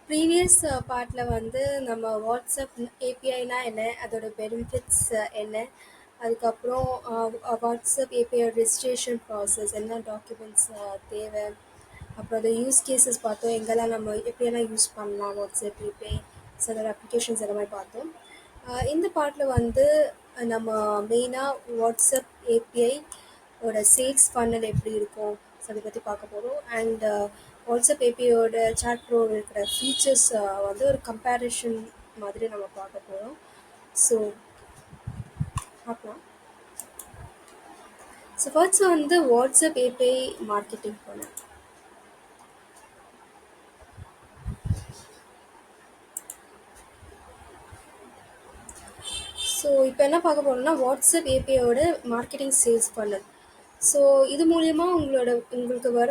Previous பார்ட்டில் வந்து நம்ம வாட்ஸ்அப் ஏபிஐனா என்ன, அதோட பெனிஃபிட்ஸ் என்ன, அதுக்கப்புறம் வாட்ஸ்அப் ஏபிஐ ரெஜிஸ்ட்ரேஷன் ப்ராசஸ், என்ன டாக்குமெண்ட்ஸ் தேவை, அப்புறம் அதை யூஸ் கேசஸ் பார்த்தோம், எங்கெல்லாம் நம்ம எப்படியெல்லாம் யூஸ் பண்ணலாம் வாட்ஸ்அப் ஏபிஐ, சில அப்ளிகேஷன்ஸ் எல்லாமே பார்த்தோம். இந்த பார்ட்டில் வந்து நம்ம மெயினாக வாட்ஸ்அப் ஏபிஐ ஒரு சேல்ஸ் ஃபன்னல் எப்படி இருக்கும், ஸோ அதை பற்றி பார்க்க போகிறோம். அண்ட் வாட்ஸ்அப் ஏபிஐயோட சாட் ப்ரோ இருக்கிற ஃபீச்சர்ஸ் வந்து ஒரு கம்பேரிஷன் மாதிரி நம்ம பார்க்க போகிறோம். ஸோ பார்க்கலாம். ஸோ ஃபர்ஸ்ட் வந்து வாட்ஸ்அப் ஏபிஐ மார்க்கெட்டிங் பண்ண. ஸோ இப்போ என்ன பார்க்க போகிறோம்னா வாட்ஸ்அப் ஏபிஐயோட மார்க்கெட்டிங் சேல்ஸ் ஃபன்னல். ஸோ இது மூலயமா உங்களுக்கு வர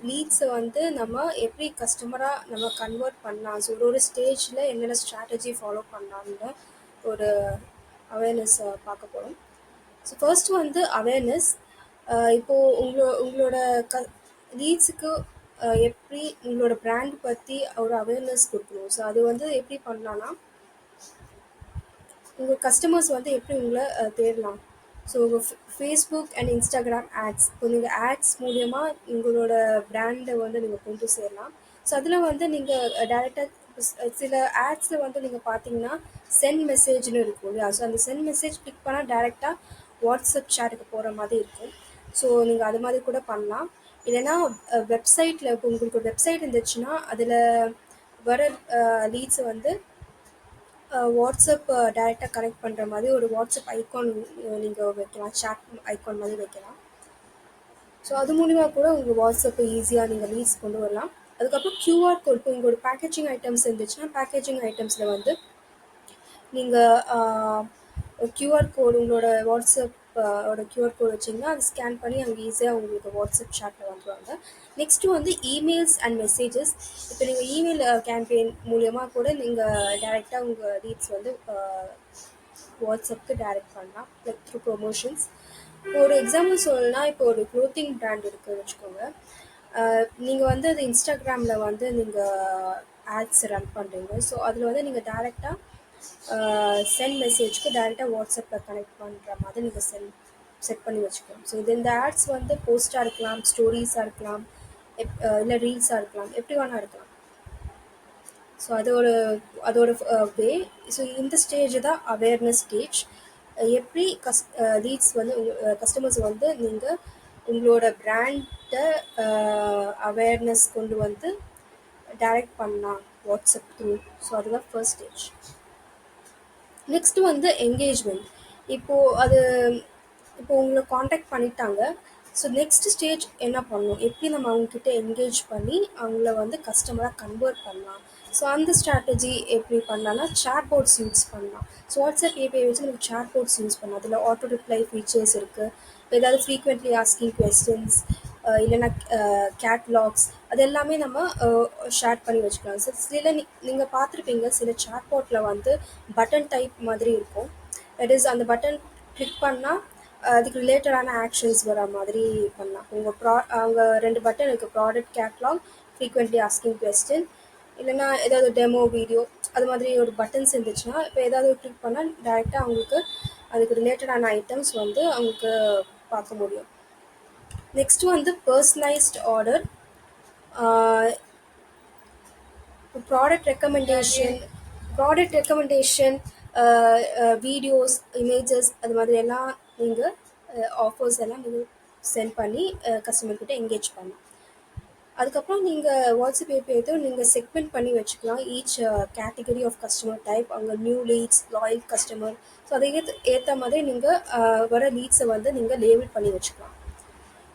லீட்ஸை வந்து நம்ம எப்படி கஸ்டமராக நம்ம கன்வெர்ட் பண்ணலாம், ஸோ ஒரு ஸ்டேஜில் என்னென்ன ஸ்ட்ராட்டஜி ஃபாலோ பண்ணலாம்னு ஒரு அவேர்னஸ் பார்க்க போகிறோம். ஸோ ஃபர்ஸ்ட் வந்து அவேர்னஸ். இப்போது உங்களோட லீட்ஸுக்கு எப்படி உங்களோட பிராண்ட் பற்றி ஒரு அவேர்னஸ் கொடுக்கணும். ஸோ அது வந்து எப்படி பண்ணலான்னா உங்கள் கஸ்டமர்ஸ் வந்து எப்படி உங்களை தேடலாம். ஸோ உங்கள் ஃபேஸ்புக் அண்ட் இன்ஸ்டாகிராம் ஆட்ஸ், இப்போ நீங்கள் ஆட்ஸ் மூலியமாக உங்களோட பிராண்டை வந்து நீங்கள் கொண்டு சேரலாம். ஸோ அதில் வந்து நீங்கள் டைரெக்டாக சில ஆட்ஸில் வந்து நீங்கள் பார்த்தீங்கன்னா சென்ட் மெசேஜ்னு இருக்கும் இல்லையா. ஸோ அந்த சென்ட் மெசேஜ் கிளிக் பண்ணால் டைரெக்டாக வாட்ஸ்அப் சேட்டுக்கு போகிற மாதிரி இருக்கும். ஸோ நீங்கள் அது மாதிரி கூட பண்ணலாம். இல்லைன்னா வெப்சைட்டில் இப்போ உங்களுக்கு ஒரு வெப்சைட் இருந்துச்சுன்னா அதில் வர லீட்ஸை வந்து வாட்ஸ்அப் டைரெக்டாக கனெக்ட் பண்ணுற மாதிரி ஒரு வாட்ஸ்அப் ஐக்கான் நீங்கள் வைக்கலாம், சாட் ஐக்கான் மாதிரி வைக்கலாம். ஸோ அது மூலிமா கூட உங்கள் வாட்ஸ்அப்பை ஈஸியாக நீங்கள் லீட்ஸ் கொண்டு வரலாம். அதுக்கப்புறம் QR கோட், இப்போ உங்களோட பேக்கேஜிங் ஐட்டம்ஸ் இருந்துச்சுன்னா பேக்கேஜிங் ஐட்டம்ஸில் வந்து நீங்கள் QR கோடு உங்களோட வாட்ஸ்அப் QR கோட் வச்சிங்கன்னா அது ஸ்கேன் பண்ணி அங்கே ஈஸியாக உங்களுக்கு வாட்ஸ்அப் சாட்டில் வந்துடுவாங்க. நெக்ஸ்ட்டு வந்து இமெயில்ஸ் அண்ட் மெசேஜஸ். இப்போ நீங்கள் இமெயில் கேம்பெயின் மூலியமாக கூட நீங்கள் டைரெக்டாக உங்கள் லீட்ஸ் வந்து வாட்ஸ்அப்புக்கு டைரெக்ட் பண்ணலாம், லைக் த்ரூ ப்ரொமோஷன்ஸ். ஒரு எக்ஸாம்பிள் சொல்லணும்னா இப்போ ஒரு க்ளோத்திங் பிராண்ட் இருக்குதுன்னு வச்சுக்கோங்க. நீங்கள் வந்து அது இன்ஸ்டாகிராமில் வந்து நீங்கள் ஆட்ஸ் ரன் பண்ணுறீங்க. ஸோ அதில் வந்து நீங்கள் டைரெக்டாக சென்ட் மெசேஜ்க்கு டைரெக்டாக வாட்ஸ்அப்பில் கனெக்ட் பண்ணுற மாதிரி நீங்கள் செட் பண்ணி வச்சுக்கணும். ஸோ இந்த ஆட்ஸ் வந்து போஸ்ட்டாக இருக்கலாம், ஸ்டோரிஸாக இருக்கலாம், இல்லை ரீல்ஸாக இருக்கலாம், எப்படி வேணால் இருக்கலாம். ஸோ அதோட வே. ஸோ இந்த ஸ்டேஜ் தான் அவேர்னஸ் ஸ்டேஜ். எப்படி லீட்ஸ் வந்து கஸ்டமர்ஸ் வந்து நீங்கள் உங்களோட பிராண்டை அவேர்னஸ் கொண்டு வந்து டைரக்ட் பண்ணலாம் வாட்ஸ்அப் த்ரூ. ஸோ அதுதான் ஃபர்ஸ்ட் ஸ்டேஜ். நெக்ஸ்ட்டு வந்து என்கேஜ்மெண்ட். இப்போ உங்களை காண்டாக்ட் பண்ணிட்டாங்க. ஸோ நெக்ஸ்ட் ஸ்டேஜ் என்ன பண்ணணும், எப்படி நம்ம அவங்கக்கிட்ட என்கேஜ் பண்ணி அவங்கள வந்து கஸ்டமராக கன்வெர்ட் பண்ணலாம். ஸோ அந்த ஸ்ட்ராட்டஜி எப்படி பண்ணலாம்னா சேட் போர்ட்ஸ் யூஸ் பண்ணலாம். ஸோ வாட்ஸ்அப் ஏபிஐ வச்சு நம்ம சேட் போர்ட்ஸ் யூஸ் பண்ணலாம். அதில் ஆட்டோ ரிப்ளை ஃபீச்சர்ஸ் இருக்குது. ஏதாவது ஃப்ரீக்வெண்ட்லி ஆஸ்கிங் கொஸ்டின்ஸ், இல்லைன்னா கேட்லாக்ஸ், அது எல்லாமே நம்ம ஷேர் பண்ணி வச்சுக்கலாம். ஸோ சில நீங்கள் பார்த்துருப்பீங்க, சில சேட் போர்ட்டில் வந்து பட்டன் டைப் மாதிரி இருக்கும். தட் இஸ் அந்த பட்டன் கிளிக் பண்ணால் அதுக்கு ரிலேட்டடான ஆக்ஷன்ஸ் வர மாதிரி பண்ணலாம். அவங்க 2 பட்டன் இருக்குது, product catalogue, frequently asking question, இல்லைன்னா ஏதாவது டெமோ வீடியோ, அது மாதிரி ஒரு பட்டன்ஸ் இருந்துச்சுன்னா இப்போ ஏதாவது கிளிக் பண்ணால் டைரெக்டாக அவங்களுக்கு அதுக்கு ரிலேட்டடான ஐட்டம்ஸ் வந்து அவங்களுக்கு பார்க்க முடியும். நெக்ஸ்ட் வந்து personalised order, product recommendation, videos, images, அது மாதிரி எல்லாம் நீங்கள் ஆஃபர்ஸ் எல்லாம் நீங்கள் சென்ட் பண்ணி கஸ்டமர்கிட்ட என்கேஜ் பண்ணலாம். அதுக்கப்புறம் நீங்கள் வாட்ஸ்அப் ஏபிஐ நீங்கள் செக்மெண்ட் பண்ணி வச்சுக்கலாம் each category of customer type, அவங்க new leads, loyal customer. So அதை ஏற்ற மாதிரி நீங்கள் வர லீட்ஸை வந்து நீங்கள் லேபிள் பண்ணி வச்சுக்கலாம்.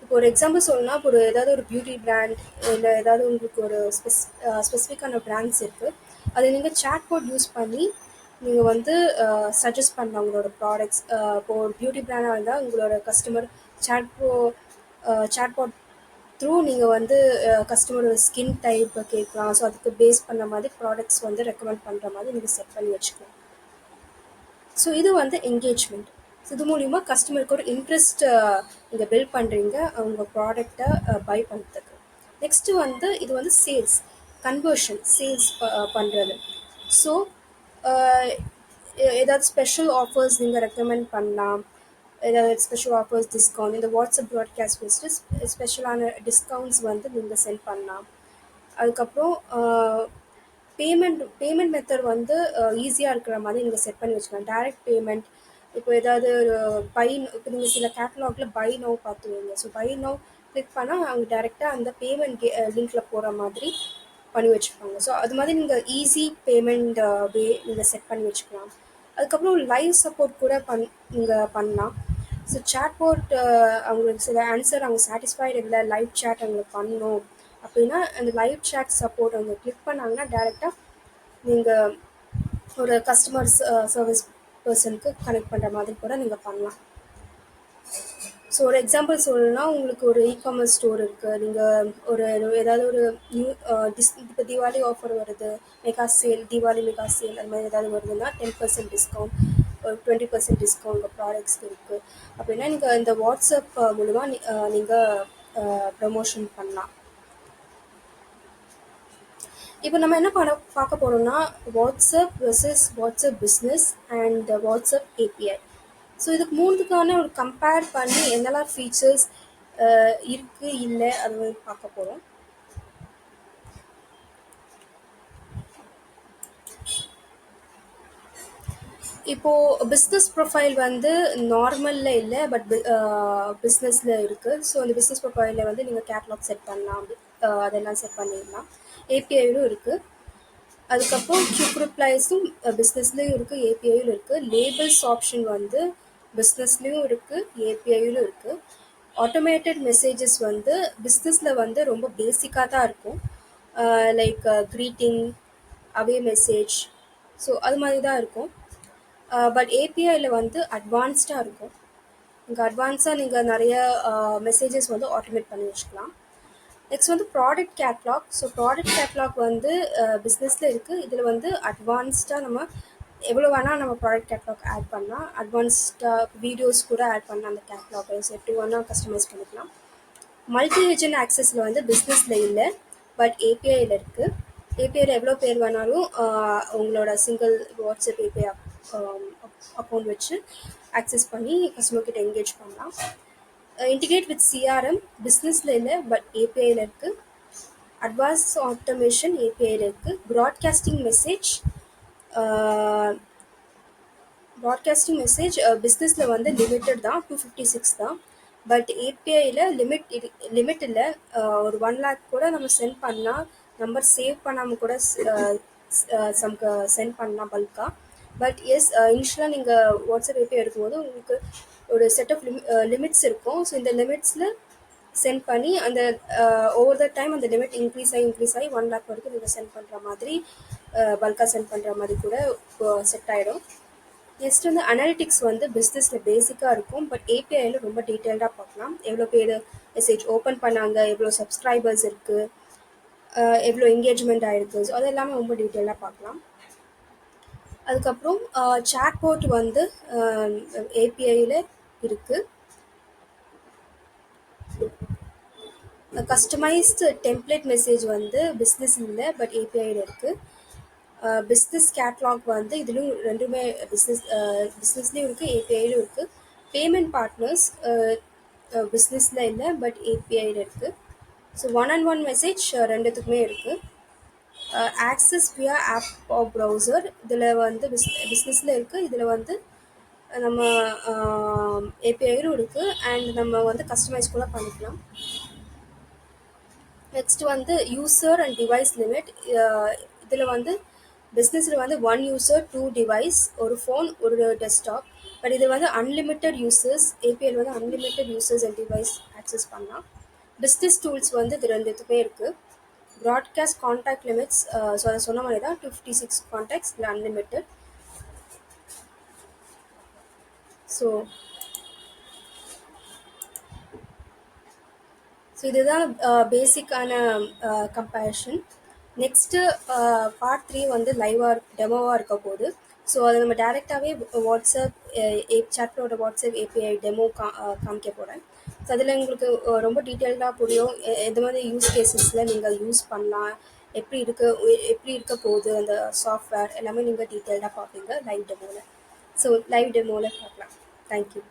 இப்போ ஒரு எக்ஸாம்பிள் சொல்லணும்னா, இப்போ ஏதாவது ஒரு பியூட்டி பிராண்ட் இல்லை ஏதாவது உங்களுக்கு ஒரு ஸ்பெசிஃபிக்கான பிராண்ட்ஸ் இருக்குது, அதை நீங்கள் சேட் போர்ட் யூஸ் பண்ணி நீங்கள் வந்து சஜஸ்ட் பண்ணலாம் உங்களோட ப்ராடக்ட்ஸ். இப்போது ஒரு பியூட்டி பிராண்டாக இருந்தால் உங்களோட கஸ்டமர் சேட் போர்ட் த்ரூ நீங்கள் வந்து கஸ்டமரோட ஸ்கின் டைப்பை கேட்கலாம். ஸோ அதுக்கு பேஸ் பண்ண மாதிரி ப்ராடக்ட்ஸ் வந்து ரெக்கமெண்ட் பண்ணுற மாதிரி நீங்கள் செட் பண்ணி வச்சுக்கலாம். ஸோ இது வந்து என்கேஜ்மெண்ட். ஸோ இது மூலிமா கஸ்டமருக்கு ஒரு இன்ட்ரெஸ்ட் நீங்கள் பில்ட் பண்ணுறீங்க அவங்க ப்ராடக்டை பை பண்ணுறதுக்கு. நெக்ஸ்ட்டு வந்து இது வந்து சேல்ஸ். கன்வர்ஷன் சேல்ஸ் பண்ணுறது. ஸோ ஏதாவது ஸ்பெஷல் ஆஃபர்ஸ் நீங்கள் ரெக்கமெண்ட் பண்ணலாம். ஏதாவது ஸ்பெஷல் ஆஃபர்ஸ் டிஸ்கவுண்ட் இந்த வாட்ஸ்அப் ப்ராட்காஸ்ட் வச்சுட்டு ஸ்பெஷலான டிஸ்கவுண்ட்ஸ் வந்து நீங்கள் சென்ட் பண்ணலாம். அதுக்கப்புறம் பேமெண்ட் மெத்தட் வந்து ஈஸியாக இருக்கிற மாதிரி நீங்கள் செட் பண்ணி வச்சுக்கலாம். Direct payment. இப்போ ஏதாவது இப்போ நீங்கள் சில கேட்டலாகில் பை நோ பார்த்துருவீங்க. ஸோ பை நோ கிளிக் பண்ணால் அவங்க டேரெக்டாக அந்த பேமெண்ட் லிங்க்கில் போகிற மாதிரி பண்ணி வச்சுருப்பாங்க. ஸோ அது மாதிரி நீங்கள் ஈஸி பேமெண்ட் வே நீங்கள் செட் பண்ணி வச்சுக்கலாம். அதுக்கப்புறம் லைவ் சப்போர்ட் கூட நீங்கள் பண்ணலாம். ஸோ சேட்போர்ட் அவங்களுக்கு சில ஆன்சர் அவங்க சாட்டிஸ்ஃபைடு இல்லை, லைவ் சேட் அவங்களுக்கு பண்ணணும் அப்படின்னா அந்த லைவ் சேட் சப்போர்ட் அவங்க கிளிக் பண்ணாங்கன்னா டேரெக்டாக நீங்கள் ஒரு கஸ்டமர் சர்வீஸ் பர்சனுக்கு கனெக்ட் பண்ணுற மாதிரி கூட நீங்கள் பண்ணலாம். ஸோ ஒரு எக்ஸாம்பிள் சொல்லணும்னா, உங்களுக்கு ஒரு இ-காமர்ஸ் ஸ்டோர் இருக்குது. நீங்கள் ஒரு ஏதாவது ஒரு நியூ இப்போ தீபாவளி ஆஃபர் வருது, mega sale, Deepavali mega sale அது மாதிரி ஏதாவது வருதுன்னா 10% டிஸ்கவுண்ட், ஒரு 20% டிஸ்கவுண்ட் உங்கள் ப்ராடக்ட்ஸ்க்கு இருக்குது அப்படின்னா நீங்கள் இந்த வாட்ஸ்அப் மூலமாக நீங்கள் ப்ரமோஷன் பண்ணலாம். இப்போ நம்ம என்ன பார்க்க போகிறோம்னா WhatsApp versus WhatsApp business and WhatsApp API. So இதுக்கு மூணுத்துக்கான ஒரு கம்பேர் பண்ணி என்னெல்லாம் ஃபீச்சர்ஸ் இருக்குது இல்லை அது மாதிரி பார்க்க போகிறோம். இப்போது பிஸ்னஸ் ப்ரொஃபைல் வந்து நார்மலில் இல்லை, பட் பிஸ்னஸில் இருக்குது. ஸோ அந்த பிஸ்னஸ் ப்ரொஃபைலில் வந்து நீங்கள் கேட்லாக் செட் பண்ணலாம், அதெல்லாம் செட் பண்ணிடலாம். ஏபிஐலும் இருக்குது. அதுக்கப்புறம் குயிக் ரிப்ளைஸும் பிஸ்னஸ்லேயும் இருக்குது, ஏபிஐயும் இருக்குது. லேபிள்ஸ் ஆப்ஷன் வந்து பிஸ்னஸ்லேயும் இருக்குது, ஏபிஐயிலும் இருக்குது. ஆட்டோமேட்டட் மெசேஜஸ் வந்து பிஸ்னஸில் வந்து ரொம்ப பேசிக்காக தான் இருக்கும். லைக் க்ரீட்டிங், அவே மெசேஜ், ஸோ அது மாதிரி தான் இருக்கும். பட் ஏபிஐயில் வந்து அட்வான்ஸ்டாக இருக்கும். இங்கே அட்வான்ஸாக நீங்கள் நிறைய மெசேஜஸ் வந்து ஆட்டோமேட் பண்ணி வச்சுக்கலாம். நெக்ஸ்ட் வந்து product catalogue. So product catalogue வந்து பிஸ்னஸில் இருக்குது. இதில் வந்து அட்வான்ஸ்டாக நம்ம எவ்வளோ வேணால் நம்ம ப்ராடக்ட் கேட்லாக் ஆட் பண்ணலாம். அட்வான்ஸ்டாக வீடியோஸ் கூட ஆட் பண்ணலாம். அந்த கேட்லாக் எப்படி வேணால் கஸ்டமைஸ் பண்ணிக்கலாம். மல்டி ஏஜென்ட் ஆக்சஸில் வந்து பிஸ்னஸில் இல்லை, பட் ஏபிஐயில் இருக்குது. ஏபிஐயில் எவ்வளோ பேர் வேணாலும் உங்களோட சிங்கிள் வாட்ஸ்அப் ஏபிஐ அக்கௌண்ட் வச்சு ஆக்சஸ் பண்ணி கஸ்டமர் கிட்ட என்கேஜ் பண்ணலாம். இன்டிகிரேட் வித் சிஆர்எம் பிஸ்னஸில் இல்லை, பட் ஏபிஐயில் இருக்குது. அட்வான்ஸ் ஆட்டோமேஷன் ஏபிஐயில் இருக்குது. ப்ராட்காஸ்டிங் மெசேஜ் பிஸ்னஸில் வந்து லிமிட்டட் தான், 256 தான். பட் ஏபிஐயில் லிமிட் இல்லை. ஒரு 1 lakh கூட நம்ம சென்ட் பண்ணலாம். நம்பர் சேவ் பண்ணாமல் கூட சம்க்கு சென்ட் பண்ணலாம் பல்காக. பட் எஸ், இனிஷியலாக நீங்கள் வாட்ஸ்அப் ஏபிஐ எடுக்கும்போது உங்களுக்கு ஒரு செட் ஆஃப் லிமிட்ஸ் இருக்கும். ஸோ இந்த லிமிட்ஸில் சென்ட் பண்ணி அந்த ஓவர் த டைம் அந்த லிமிட் இன்க்ரீஸ் ஆகி 1 lakh வரைக்கும் நீங்கள் சென்ட் பண்ணுற மாதிரி, பல்காக சென்ட் பண்ணுற மாதிரி கூட செட் ஆகிடும். நெக்ஸ்ட் வந்து அனாலிட்டிக்ஸ் வந்து பிஸ்னஸில் பேசிக்காக இருக்கும், பட் ஏபிஐயில் ரொம்ப டீட்டெயில்டாக பார்க்கலாம். எவ்வளோ பேர் மெசேஜ் ஓப்பன் பண்ணாங்க, எவ்வளோ சப்ஸ்கிரைபர்ஸ் இருக்குது, எவ்வளோ என்கேஜ்மெண்ட் ஆகிருக்கு, ஸோ அது எல்லாமே ரொம்ப டீட்டெயிலாக பார்க்கலாம். அதுக்கப்புறம் சாட்போர்ட் வந்து ஏபிஐயில் இருக்குது. கஸ்டமைஸ்டு டெம்ப்ளேட் மெசேஜ் வந்து பிஸ்னஸ் இல்லை, பட் ஏபிஐயில் இருக்குது. பிஸ்னஸ் கேட்லாக் வந்து இதுலேயும் ரெண்டுமே பிஸ்னஸ்லேயும் இருக்குது, ஏபிஐயிலும் இருக்குது. பேமெண்ட் பார்ட்னர்ஸ் பிஸ்னஸில் இல்லை, பட் ஏபிஐயில் இருக்குது. ஸோ ஒன் மெசேஜ் ரெண்டுத்துக்குமே இருக்குது. ஆக்சஸ் வியா ஆப் ஆஃப் ப்ரௌசர் இதில் வந்து பிஸ்னஸில் இருக்குது. இதில் வந்து நம்ம ஏபிஐயிலும் இருக்குது, அண்ட் நம்ம வந்து கஸ்டமைஸ் கூட பண்ணிக்கலாம். நெக்ஸ்ட் வந்து யூசர் அண்ட் டிவைஸ் லிமிட். இதில் வந்து பிஸ்னஸில் வந்து 1 யூசர் 2 டிவைஸ், ஒரு ஃபோன் ஒரு டெஸ்க்டாப். பட் இது வந்து அன்லிமிட்டட் யூசர்ஸ். ஏபிஐயில் வந்து unlimited users and device access பண்ணலாம். பிஸ்னஸ் டூல்ஸ் வந்து இது ரெண்டுத்துக்குமே இருக்குது. ப்ராட்காஸ்ட் கான்டாக்ட் லிமிட்ஸ், ஸோ அதை சொன்ன மாதிரி தான் 256 கான்டாக்ட்ஸ், இல்லை அன்லிமிட்டட். ஸோ இதுதான் பேசிக்கான கம்பேரிஷன். நெக்ஸ்ட்டு பார்ட் 3 வந்து டெமோவாக இருக்க போகுது. ஸோ அதை நம்ம டேரெக்டாகவே வாட்ஸ்அப் சாட்டோட வாட்ஸ்அப் ஏபிஐ டெமோ காமிக்க போகிறேன். ஸோ அதில் உங்களுக்கு ரொம்ப டீட்டெயில்டாக புரியும் எந்த மாதிரி யூஸ் கேசஸில் நீங்கள் யூஸ் பண்ணலாம், எப்படி இருக்க போகுது அந்த சாஃப்ட்வேர் எல்லாமே நீங்கள் டீட்டெயில்டாக பார்ப்பீங்க லைவ் டெமோவில். ஸோ லைவ் டெமோவில் பார்க்கலாம். தேங்க்யூ.